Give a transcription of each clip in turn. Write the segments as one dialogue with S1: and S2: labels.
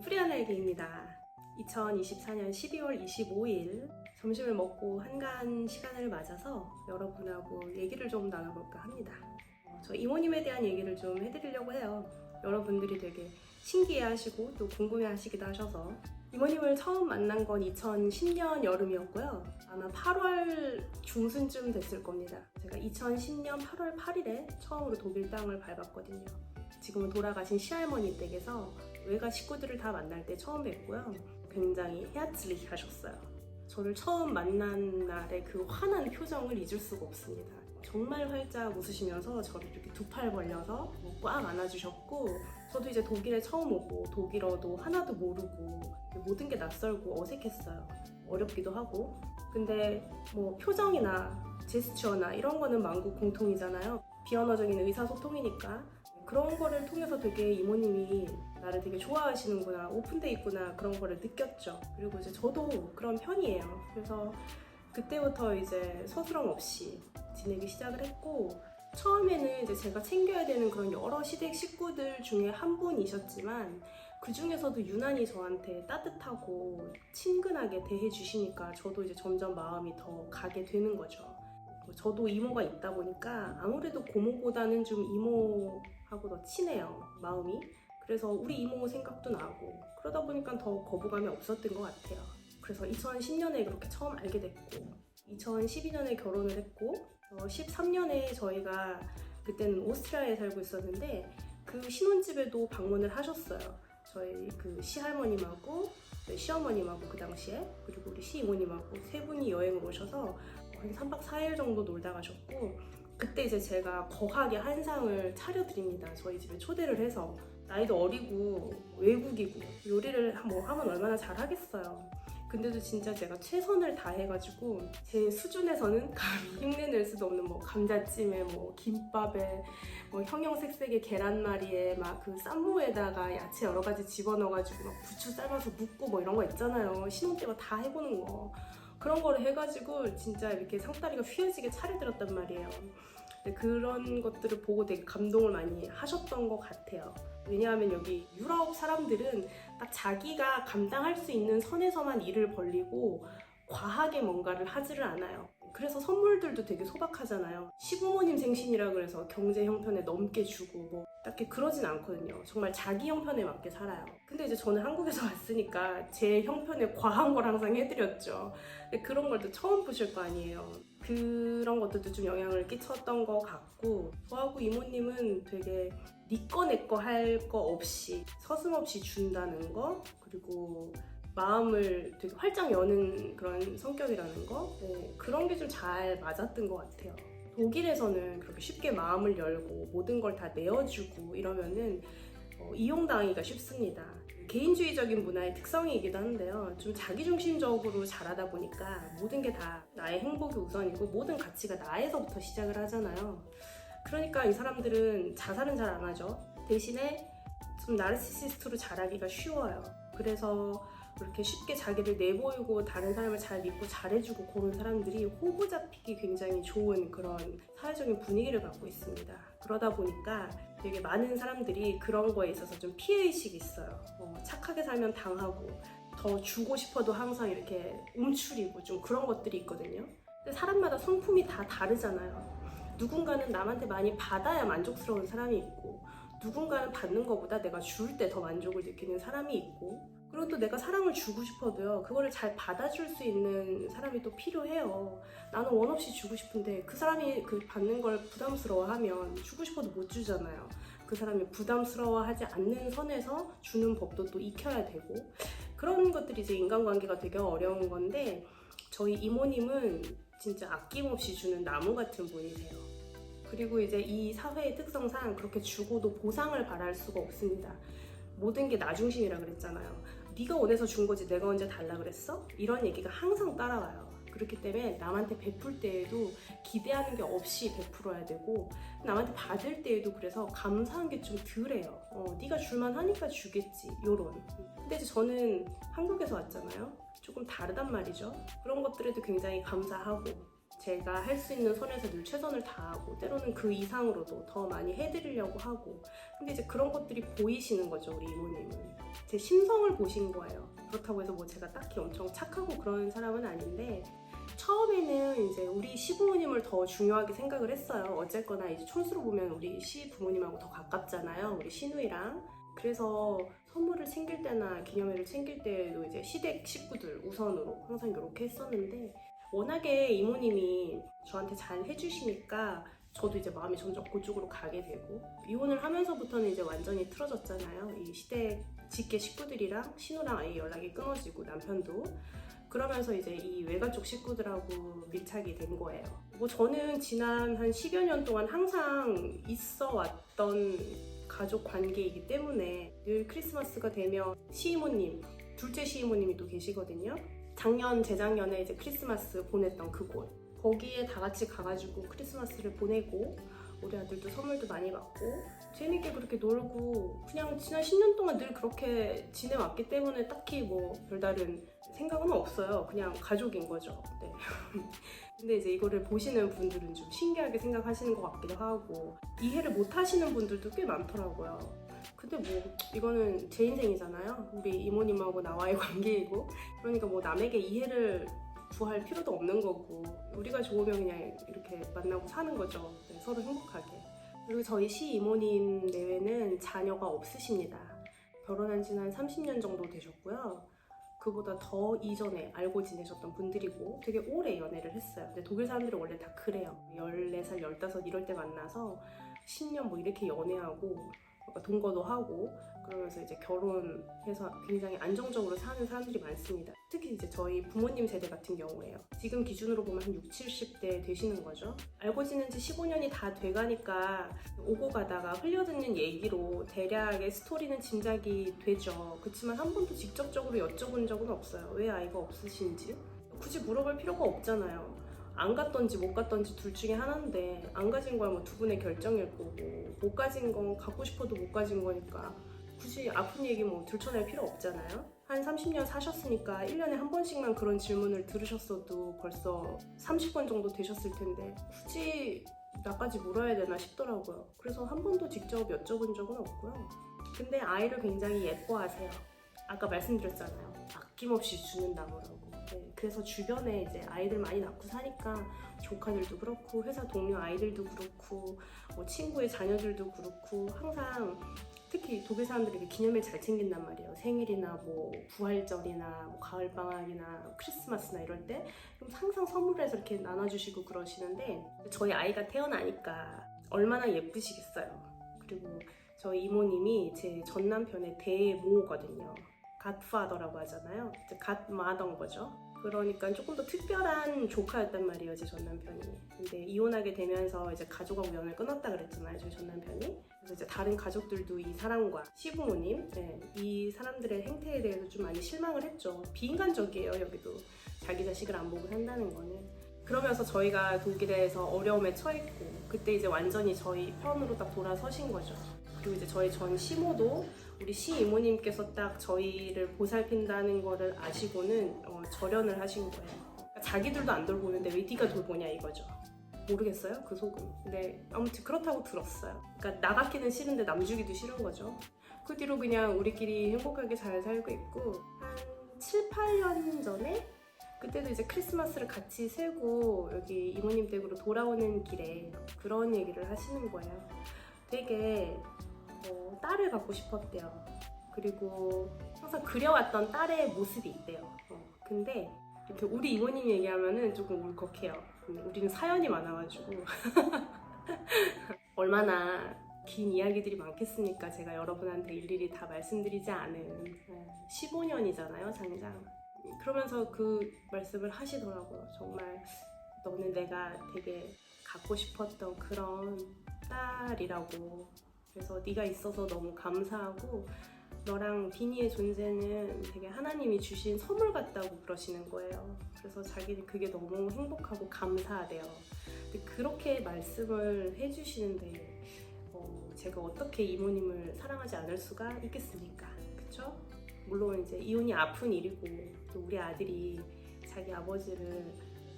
S1: 프리아날기입니다. 2024년 12월 25일 점심을 먹고 한가한 시간을 맞아서 여러분하고 얘기를 좀 나눠볼까 합니다. 저 이모님에 대한 얘기를 좀 해드리려고 해요. 여러분들이 되게 신기해하시고 또 궁금해하시기도 하셔서 이모님을 처음 만난 건 2010년 여름이었고요. 아마 8월 중순쯤 됐을 겁니다. 제가 2010년 8월 8일에 처음으로 독일 땅을 밟았거든요. 지금은 돌아가신 시할머니 댁에서 외가 식구들을 다 만날 때 처음 뵙고요. 굉장히 헤아츠리히 하셨어요. 저를 처음 만난 날의 그 환한 표정을 잊을 수가 없습니다. 정말 활짝 웃으시면서 저를 이렇게 두 팔 벌려서 꽉 안아주셨고, 저도 이제 독일에 처음 오고 독일어도 하나도 모르고 모든 게 낯설고 어색했어요. 어렵기도 하고. 근데 뭐 표정이나 제스처나 이런 거는 만국 공통이잖아요. 비언어적인 의사소통이니까 그런 거를 통해서 되게 이모님이 나를 되게 좋아하시는구나, 오픈돼 있구나, 그런 거를 느꼈죠. 그리고 이제 저도 그런 편이에요. 그래서 그때부터 이제 서스럼 없이 지내기 시작을 했고, 처음에는 이제 제가 챙겨야 되는 그런 여러 시댁 식구들 중에 한 분이셨지만 그 중에서도 유난히 저한테 따뜻하고 친근하게 대해주시니까 저도 이제 점점 마음이 더 가게 되는 거죠. 저도 이모가 있다 보니까 아무래도 고모보다는 좀 이모하고 더 친해요, 마음이. 그래서 우리 이모 생각도 나고 그러다 보니까 더 거부감이 없었던 것 같아요. 그래서 2010년에 그렇게 처음 알게 됐고 2012년에 결혼을 했고 13년에 저희가 그때는 오스트리아에 살고 있었는데 그 신혼집에도 방문을 하셨어요. 저희 그 시할머님하고 시어머님하고 그 당시에, 그리고 우리 시이모님하고 세 분이 여행을 오셔서 한 3박 4일 정도 놀다 가셨고, 그때 이제 제가 거하게 한상을 차려드립니다. 저희 집에 초대를 해서. 나이도 어리고 외국이고 요리를 뭐 하면 얼마나 잘하겠어요. 근데도 진짜 제가 최선을 다해가지고 제 수준에서는 감히 흉내낼 수도 없는 뭐 감자찜에 뭐 김밥에 뭐 형형색색의 계란말이에 막 그 쌈무에다가 야채 여러 가지 집어넣어가지고 막 부추 삶아서 묻고 뭐 이런 거 있잖아요. 신혼 때만 다 해보는 거. 그런 거를 해가지고 진짜 이렇게 상다리가 휘어지게 차려드렸단 말이에요. 근데 그런 것들을 보고 되게 감동을 많이 하셨던 것 같아요. 왜냐하면 여기 유럽 사람들은 딱 자기가 감당할 수 있는 선에서만 일을 벌리고 과하게 뭔가를 하지를 않아요. 그래서 선물들도 되게 소박하잖아요. 시부모님 생신이라 그래서 경제 형편에 넘게 주고 뭐 딱히 그러진 않거든요. 정말 자기 형편에 맞게 살아요. 근데 이제 저는 한국에서 왔으니까 제 형편에 과한 걸 항상 해드렸죠. 근데 그런 걸 또 처음 보실 거 아니에요. 그런 것들도 좀 영향을 끼쳤던 것 같고, 저하고 이모님은 되게 네 거 내 거 할 거 없이 서슴없이 준다는 거, 그리고 마음을 되게 활짝 여는 그런 성격이라는 거, 그런 게 좀 잘 맞았던 것 같아요. 독일에서는 그렇게 쉽게 마음을 열고 모든 걸 다 내어주고 이러면은 이용당하기가 쉽습니다. 개인주의적인 문화의 특성이기도 한데요. 좀 자기중심적으로 자라다 보니까 모든 게 다 나의 행복이 우선이고 모든 가치가 나에서부터 시작을 하잖아요. 그러니까 이 사람들은 자살은 잘 안 하죠. 대신에 좀 나르시시스트로 자라기가 쉬워요. 그래서 그렇게 쉽게 자기를 내보이고 다른 사람을 잘 믿고 잘해주고 그런 사람들이 호구 잡히기 굉장히 좋은 그런 사회적인 분위기를 갖고 있습니다. 그러다 보니까 되게 많은 사람들이 그런 거에 있어서 좀 피해의식이 있어요. 착하게 살면 당하고 더 주고 싶어도 항상 이렇게 움츠리고 좀 그런 것들이 있거든요. 근데 사람마다 성품이 다 다르잖아요. 누군가는 남한테 많이 받아야 만족스러운 사람이 있고, 누군가는 받는 것보다 내가 줄 때 더 만족을 느끼는 사람이 있고, 그리고 또 내가 사랑을 주고 싶어도요, 그거를 잘 받아줄 수 있는 사람이 또 필요해요. 나는 원 없이 주고 싶은데 그 사람이 그 받는 걸 부담스러워하면 주고 싶어도 못 주잖아요. 그 사람이 부담스러워하지 않는 선에서 주는 법도 또 익혀야 되고, 그런 것들이 이제 인간관계가 되게 어려운 건데, 저희 이모님은 진짜 아낌없이 주는 나무 같은 분이세요. 그리고 이제 이 사회의 특성상 그렇게 주고도 보상을 바랄 수가 없습니다. 모든 게 나 중심이라 그랬잖아요. 네가 원해서 준 거지 내가 언제 달라 그랬어? 이런 얘기가 항상 따라와요. 그렇기 때문에 남한테 베풀 때에도 기대하는 게 없이 베풀어야 되고, 남한테 받을 때에도 그래서 감사한 게 좀 덜해요. 네가 줄만 하니까 주겠지, 요런. 근데 이제 저는 한국에서 왔잖아요. 조금 다르단 말이죠. 그런 것들에도 굉장히 감사하고, 제가 할 수 있는 선에서 늘 최선을 다하고 때로는 그 이상으로도 더 많이 해드리려고 하고, 근데 이제 그런 것들이 보이시는 거죠. 우리 이모님은 제 심성을 보신 거예요. 그렇다고 해서 뭐 제가 딱히 엄청 착하고 그런 사람은 아닌데, 처음에는 이제 우리 시부모님을 더 중요하게 생각을 했어요. 어쨌거나 이제 촌수로 보면 우리 시부모님하고 더 가깝잖아요, 우리 시누이랑. 그래서 선물을 챙길 때나 기념일을 챙길 때도 이제 시댁 식구들 우선으로 항상 이렇게 했었는데, 워낙에 이모님이 저한테 잘 해주시니까 저도 이제 마음이 점점 그쪽으로 가게 되고, 이혼을 하면서부터는 이제 완전히 틀어졌잖아요. 이 시댁 직계 식구들이랑 신우랑 아예 연락이 끊어지고, 남편도. 그러면서 이제 이 외가 쪽 식구들하고 밀착이 된 거예요. 뭐 저는 지난 한 10여 년 동안 항상 있어 왔던 가족 관계이기 때문에 늘 크리스마스가 되면 시이모님, 둘째 시이모님이 또 계시거든요. 작년, 재작년에 이제 크리스마스 보냈던 그곳, 거기에 다 같이 가가지고 크리스마스를 보내고, 우리 아들도 선물도 많이 받고 재밌게 그렇게 놀고, 그냥 지난 10년 동안 늘 그렇게 지내왔기 때문에 딱히 뭐 별다른 생각은 없어요. 그냥 가족인 거죠. 네. 근데 이제 이거를 보시는 분들은 좀 신기하게 생각하시는 것 같기도 하고, 이해를 못 하시는 분들도 꽤 많더라고요. 근데 뭐 이거는 제 인생이잖아요. 우리 이모님하고 나와의 관계이고, 그러니까 뭐 남에게 이해를 구할 필요도 없는 거고, 우리가 좋으면 그냥 이렇게 만나고 사는 거죠. 네, 서로 행복하게. 그리고 저희 시이모님 내외는 자녀가 없으십니다. 결혼한 지는 한 30년 정도 되셨고요. 그보다 더 이전에 알고 지내셨던 분들이고, 되게 오래 연애를 했어요. 근데 독일 사람들은 원래 다 그래요. 14살, 15 이럴 때 만나서 10년 뭐 이렇게 연애하고 동거도 하고, 그러면서 이제 결혼해서 굉장히 안정적으로 사는 사람들이 많습니다. 특히 이제 저희 부모님 세대 같은 경우에요. 지금 기준으로 보면 한 60, 70대 되시는 거죠. 알고 지낸 지 15년이 다 돼가니까 오고 가다가 흘려듣는 얘기로 대략의 스토리는 짐작이 되죠. 그렇지만 한 번도 직접적으로 여쭤본 적은 없어요. 왜 아이가 없으신지. 굳이 물어볼 필요가 없잖아요. 안 갔던지 못 갔던지 둘 중에 하나인데, 안 가진 거야 뭐 두 분의 결정일 거고, 못 가진 건 갖고 싶어도 못 가진 거니까 굳이 아픈 얘기 뭐 들춰낼 필요 없잖아요. 한 30년 사셨으니까 1년에 한 번씩만 그런 질문을 들으셨어도 벌써 30번 정도 되셨을 텐데, 굳이 나까지 물어야 되나 싶더라고요. 그래서 한 번도 직접 여쭤본 적은 없고요. 근데 아이를 굉장히 예뻐하세요. 아까 말씀드렸잖아요. 아낌없이 주는 나무라고. 네, 그래서 주변에 이제 아이들 많이 낳고 사니까 조카들도 그렇고, 회사 동료 아이들도 그렇고, 뭐 친구의 자녀들도 그렇고, 항상 특히 독일 사람들이 기념일 잘 챙긴단 말이에요. 생일이나 뭐 부활절이나 뭐 가을방학이나 크리스마스나 이럴 때 항상 선물해서 이렇게 나눠주시고 그러시는데, 저희 아이가 태어나니까 얼마나 예쁘시겠어요. 그리고 저희 이모님이 제 전 남편의 대모거든요. 갓파더라고 하잖아요. 이제 갓마더인 거죠. 그러니까 조금 더 특별한 조카였단 말이에요, 제 전 남편이. 근데 이혼하게 되면서 이제 가족하고 연을 끊었다 그랬잖아요, 저희 전 남편이. 그래서 이제 다른 가족들도 이 사람과 시부모님, 네, 이 사람들의 행태에 대해서 좀 많이 실망을 했죠. 비인간적이에요, 여기도. 자기 자식을 안 보고 산다는 거는. 그러면서 저희가 독일에서 어려움에 처했고, 그때 이제 완전히 저희 편으로 딱 돌아서신 거죠. 그리고 이제 저희 전 시모도 우리 시이모님께서 딱 저희를 보살핀다는 거를 아시고는 절연을 하신 거예요. 그러니까 자기들도 안 돌보는데 왜 네가 돌보냐 이거죠. 모르겠어요, 그 속은. 근데 아무튼 그렇다고 들었어요. 그러니까 나 갖기는 싫은데 남 주기도 싫은 거죠. 그 뒤로 그냥 우리끼리 행복하게 잘 살고 있고, 한 7, 8년 전에 그때도 이제 크리스마스를 같이 세고 여기 이모님 댁으로 돌아오는 길에 그런 얘기를 하시는 거예요. 되게 딸을 갖고 싶었대요. 그리고 항상 그려왔던 딸의 모습이 있대요. 근데 이렇게 우리 이모님 얘기하면은 조금 울컥해요. 근데 우리는 사연이 많아가지고 얼마나 긴 이야기들이 많겠습니까? 제가 여러분한테 일일이 다 말씀드리지 않은 15년이잖아요, 장장. 그러면서 그 말씀을 하시더라고요. 정말 너는 내가 되게 갖고 싶었던 그런 딸이라고. 그래서 네가 있어서 너무 감사하고, 너랑 비니의 존재는 되게 하나님이 주신 선물 같다고 그러시는 거예요. 그래서 자기는 그게 너무 행복하고 감사하대요. 근데 그렇게 말씀을 해주시는데 제가 어떻게 이모님을 사랑하지 않을 수가 있겠습니까? 그쵸? 물론 이제 이혼이 아픈 일이고, 또 우리 아들이 자기 아버지를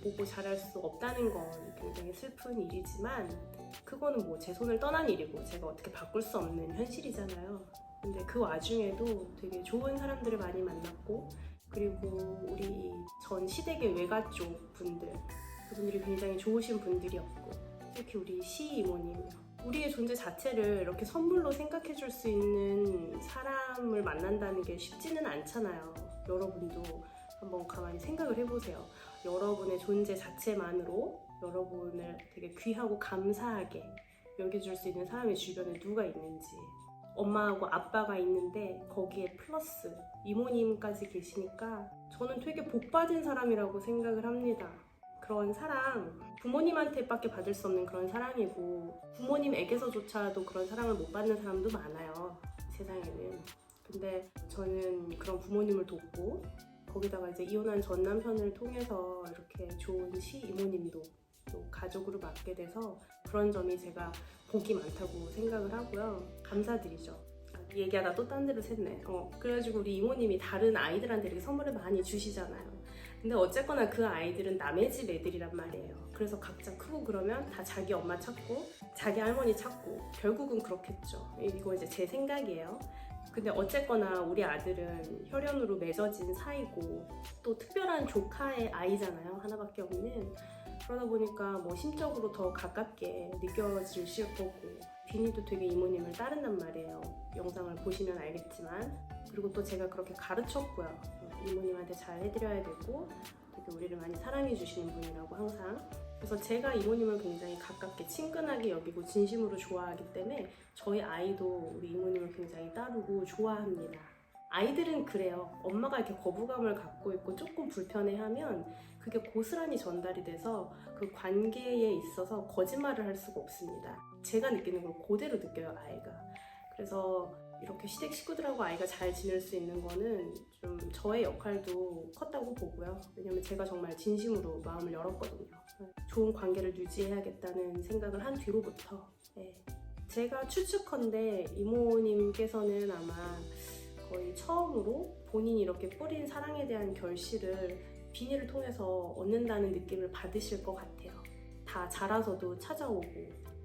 S1: 보고 잘할 수 없다는 건 굉장히 슬픈 일이지만 그거는 뭐 제 손을 떠난 일이고 제가 어떻게 바꿀 수 없는 현실이잖아요. 근데 그 와중에도 되게 좋은 사람들을 많이 만났고, 그리고 우리 전 시댁의 외가 쪽 분들, 그분들이 굉장히 좋으신 분들이었고, 특히 우리 시 이모님, 우리의 존재 자체를 이렇게 선물로 생각해 줄 수 있는 사람을 만난다는 게 쉽지는 않잖아요. 여러분도 한번 가만히 생각을 해보세요. 여러분의 존재 자체만으로 여러분을 되게 귀하고 감사하게 여겨줄 수 있는 사람이 주변에 누가 있는지. 엄마하고 아빠가 있는데 거기에 플러스 이모님까지 계시니까 저는 되게 복받은 사람이라고 생각을 합니다. 그런 사랑, 부모님한테 밖에 받을 수 없는 그런 사랑이고, 부모님에게서조차도 그런 사랑을 못 받는 사람도 많아요, 세상에는. 근데 저는 그런 부모님을 돕고, 거기다가 이제 이혼한 전 남편을 통해서 이렇게 좋은 시 이모님도 또 가족으로 맡게 돼서 그런 점이 제가 복이 많다고 생각을 하고요. 감사드리죠. 얘기하다 또 딴 데로 샜네. 그래가지고 우리 이모님이 다른 아이들한테 이렇게 선물을 많이 주시잖아요. 근데 어쨌거나 그 아이들은 남의 집 애들이란 말이에요. 그래서 각자 크고 그러면 다 자기 엄마 찾고 자기 할머니 찾고 결국은 그렇겠죠. 이거 이제 제 생각이에요. 근데 어쨌거나 우리 아들은 혈연으로 맺어진 사이고 또 특별한 조카의 아이잖아요. 하나밖에 없는. 그러다 보니까 뭐 심적으로 더 가깝게 느껴지실 거고, 비니도 되게 이모님을 따른단 말이에요. 영상을 보시면 알겠지만. 그리고 또 제가 그렇게 가르쳤고요. 이모님한테 잘 해드려야 되고 되게 우리를 많이 사랑해 주시는 분이라고 항상. 그래서 제가 이모님을 굉장히 가깝게 친근하게 여기고 진심으로 좋아하기 때문에 저희 아이도 우리 이모님을 굉장히 따르고 좋아합니다. 아이들은 그래요. 엄마가 이렇게 거부감을 갖고 있고 조금 불편해하면 그게 고스란히 전달이 돼서 그 관계에 있어서 거짓말을 할 수가 없습니다. 제가 느끼는 걸 그대로 느껴요, 아이가. 그래서 이렇게 시댁 식구들하고 아이가 잘 지낼 수 있는 거는 좀 저의 역할도 컸다고 보고요. 왜냐면 제가 정말 진심으로 마음을 열었거든요. 좋은 관계를 유지해야겠다는 생각을 한 뒤로부터. 제가 추측컨대 이모님께서는 아마 거의 처음으로 본인이 이렇게 뿌린 사랑에 대한 결실을 비니를 통해서 얻는다는 느낌을 받으실 것 같아요. 다 자라서도 찾아오고,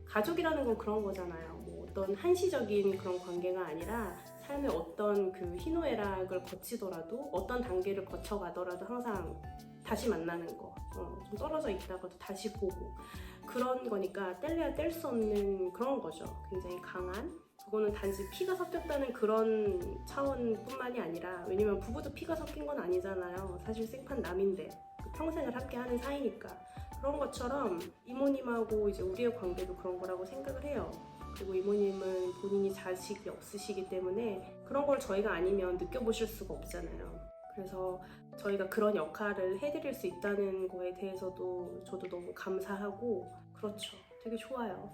S1: 가족이라는 건 그런 거잖아요. 뭐 어떤 한시적인 그런 관계가 아니라 삶의 어떤 그 희노애락을 거치더라도 어떤 단계를 거쳐가더라도 항상 다시 만나는 거, 좀 떨어져 있다가도 다시 보고, 그런 거니까 뗄래야 뗄 수 없는 그런 거죠. 굉장히 강한. 그거는 단지 피가 섞였다는 그런 차원뿐만이 아니라, 왜냐면 부부도 피가 섞인 건 아니잖아요. 사실 생판남인데 평생을 함께 하는 사이니까. 그런 것처럼 이모님하고 이제 우리의 관계도 그런 거라고 생각을 해요. 그리고 이모님은 본인이 자식이 없으시기 때문에 그런 걸 저희가 아니면 느껴보실 수가 없잖아요. 그래서 저희가 그런 역할을 해드릴 수 있다는 거에 대해서도 저도 너무 감사하고, 그렇죠. 되게 좋아요.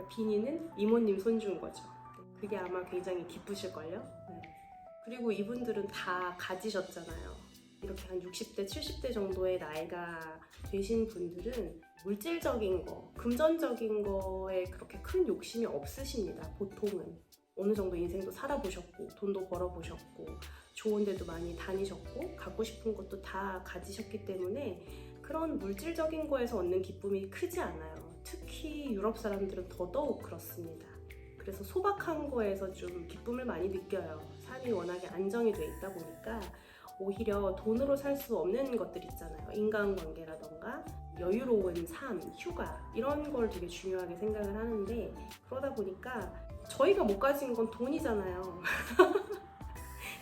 S1: 비니는 이모님 손주인 거죠. 그게 아마 굉장히 기쁘실걸요? 네. 그리고 이분들은 다 가지셨잖아요. 이렇게 한 60대, 70대 정도의 나이가 되신 분들은 물질적인 거, 금전적인 거에 그렇게 큰 욕심이 없으십니다. 보통은. 어느 정도 인생도 살아보셨고, 돈도 벌어보셨고, 좋은 데도 많이 다니셨고, 갖고 싶은 것도 다 가지셨기 때문에 그런 물질적인 거에서 얻는 기쁨이 크지 않아요. 특히 유럽 사람들은 더더욱 그렇습니다. 그래서 소박한 거에서 좀 기쁨을 많이 느껴요. 삶이 워낙에 안정이 돼 있다 보니까 오히려 돈으로 살 수 없는 것들 있잖아요. 인간관계라던가 여유로운 삶, 휴가, 이런 걸 되게 중요하게 생각을 하는데, 그러다 보니까 저희가 못 가진 건 돈이잖아요.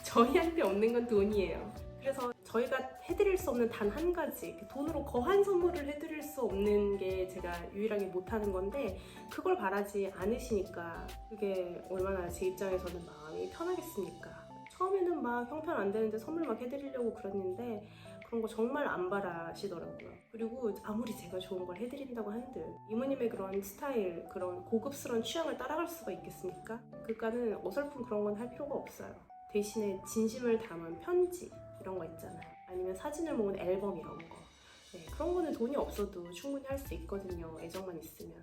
S1: 저희한테 없는 건 돈이에요. 그래서 저희가 해드릴 수 없는 단 한 가지, 돈으로 거한 선물을 해드릴 수 없는 게 제가 유일하게 못하는 건데, 그걸 바라지 않으시니까 그게 얼마나 제 입장에서는 마음이 편하겠습니까? 처음에는 막 형편 안 되는데 선물 막 해드리려고 그랬는데 그런 거 정말 안 바라시더라고요. 그리고 아무리 제가 좋은 걸 해드린다고 한들 이모님의 그런 스타일, 그런 고급스러운 취향을 따라갈 수가 있겠습니까? 그러니까는 어설픈 그런 건 할 필요가 없어요. 대신에 진심을 담은 편지 이런 거 있잖아요. 아니면 사진을 모은 앨범 이런 거. 네, 그런 거는 돈이 없어도 충분히 할 수 있거든요. 애정만 있으면.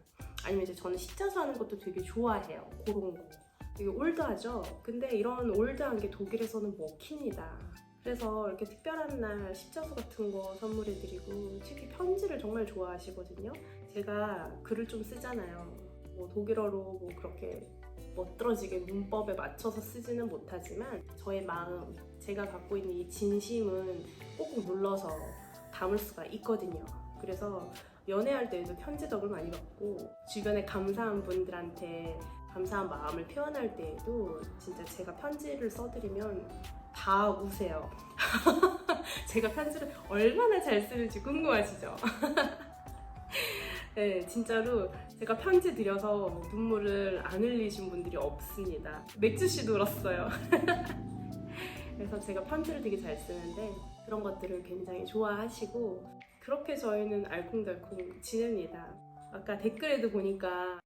S1: 아니면 이제 저는 십자수 하는 것도 되게 좋아해요. 그런 거. 되게 올드하죠? 근데 이런 올드한 게 독일에서는 먹힙니다. 그래서 이렇게 특별한 날 십자수 같은 거 선물해드리고, 특히 편지를 정말 좋아하시거든요. 제가 글을 좀 쓰잖아요. 뭐 독일어로 뭐 그렇게 멋들어지게 문법에 맞춰서 쓰지는 못하지만 저의 마음, 제가 갖고 있는 이 진심은 꾹꾹 눌러서 담을 수가 있거든요. 그래서 연애할 때에도 편지덕을 많이 받고, 주변에 감사한 분들한테 감사한 마음을 표현할 때에도 진짜 제가 편지를 써드리면 다 우세요. 제가 편지를 얼마나 잘 쓰는지 궁금하시죠? 네, 진짜로 제가 편지 드려서 눈물을 안 흘리신 분들이 없습니다. 맥주씨도 울었어요. 그래서 제가 편지를 되게 잘 쓰는데 그런 것들을 굉장히 좋아하시고, 그렇게 저희는 알콩달콩 지냅니다. 아까 댓글에도 보니까